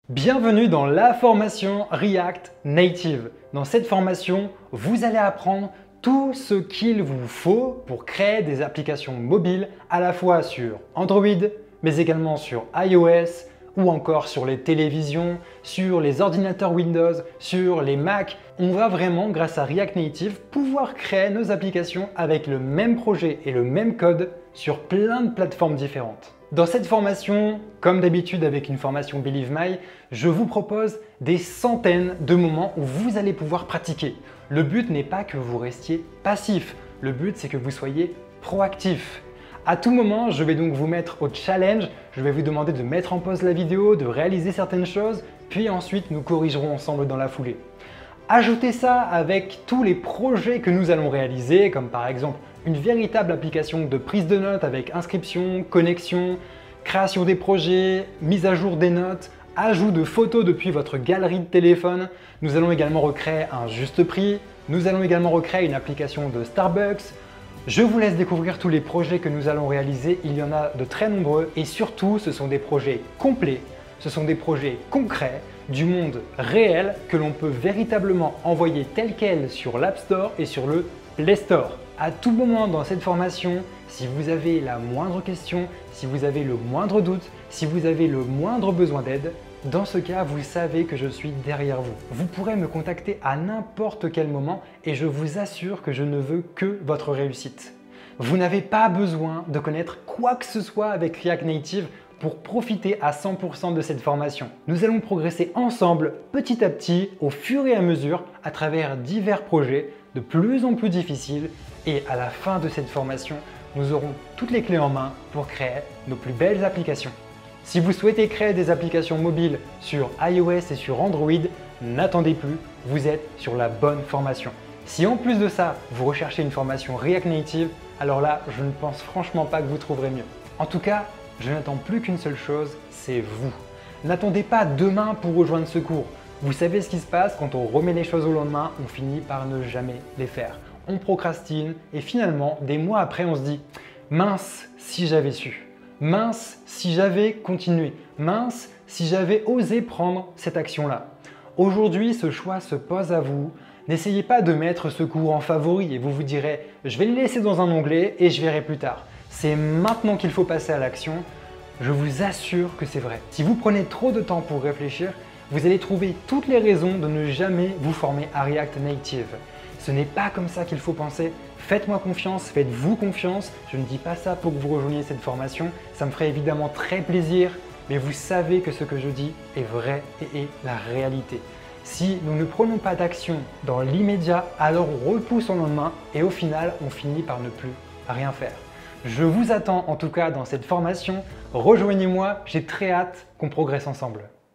Bienvenue dans la formation React Native. Dans cette formation, vous allez apprendre tout ce qu'il vous faut pour créer des applications mobiles à la fois sur Android, mais également sur iOS ou encore sur les télévisions, sur les ordinateurs Windows, sur les Mac. On va vraiment, grâce à React Native, pouvoir créer nos applications avec le même projet et le même code sur plein de plateformes différentes. Dans cette formation, comme d'habitude avec une formation Believe My, je vous propose des centaines de moments où vous allez pouvoir pratiquer. Le but n'est pas que vous restiez passif, le but c'est que vous soyez proactif. À tout moment, je vais donc vous mettre au challenge, je vais vous demander de mettre en pause la vidéo, de réaliser certaines choses, puis ensuite nous corrigerons ensemble dans la foulée. Ajoutez ça avec tous les projets que nous allons réaliser, comme par exemple une véritable application de prise de notes avec inscription, connexion, création des projets, mise à jour des notes, ajout de photos depuis votre galerie de téléphone. Nous allons également recréer un juste prix. Nous allons également recréer une application de Starbucks. Je vous laisse découvrir tous les projets que nous allons réaliser. Il y en a de très nombreux et surtout, ce sont des projets complets. Ce sont des projets concrets du monde réel que l'on peut véritablement envoyer tel quel sur l'App Store et sur le Play Store. À tout moment dans cette formation, si vous avez la moindre question, si vous avez le moindre doute, si vous avez le moindre besoin d'aide, dans ce cas, vous savez que je suis derrière vous. Vous pourrez me contacter à n'importe quel moment et je vous assure que je ne veux que votre réussite. Vous n'avez pas besoin de connaître quoi que ce soit avec React Native pour profiter à 100% de cette formation. Nous allons progresser ensemble petit à petit au fur et à mesure à travers divers projets de plus en plus difficiles et à la fin de cette formation, nous aurons toutes les clés en main pour créer nos plus belles applications. Si vous souhaitez créer des applications mobiles sur iOS et sur Android, n'attendez plus, vous êtes sur la bonne formation. Si en plus de ça, vous recherchez une formation React Native, alors là, je ne pense franchement pas que vous trouverez mieux. En tout cas, je n'attends plus qu'une seule chose, c'est vous. N'attendez pas demain pour rejoindre ce cours. Vous savez ce qui se passe quand on remet les choses au lendemain, on finit par ne jamais les faire. On procrastine et finalement, des mois après, on se dit « mince, si j'avais su ». Mince, si j'avais continué. Mince, si j'avais osé prendre cette action-là. Aujourd'hui, ce choix se pose à vous. N'essayez pas de mettre ce cours en favori et vous vous direz « je vais le laisser dans un onglet et je verrai plus tard ». C'est maintenant qu'il faut passer à l'action. Je vous assure que c'est vrai. Si vous prenez trop de temps pour réfléchir, vous allez trouver toutes les raisons de ne jamais vous former à React Native. Ce n'est pas comme ça qu'il faut penser. Faites-moi confiance, faites-vous confiance. Je ne dis pas ça pour que vous rejoigniez cette formation. Ça me ferait évidemment très plaisir, mais vous savez que ce que je dis est vrai et est la réalité. Si nous ne prenons pas d'action dans l'immédiat, alors on repousse au lendemain et au final, on finit par ne plus rien faire. Je vous attends en tout cas dans cette formation. Rejoignez-moi, j'ai très hâte qu'on progresse ensemble.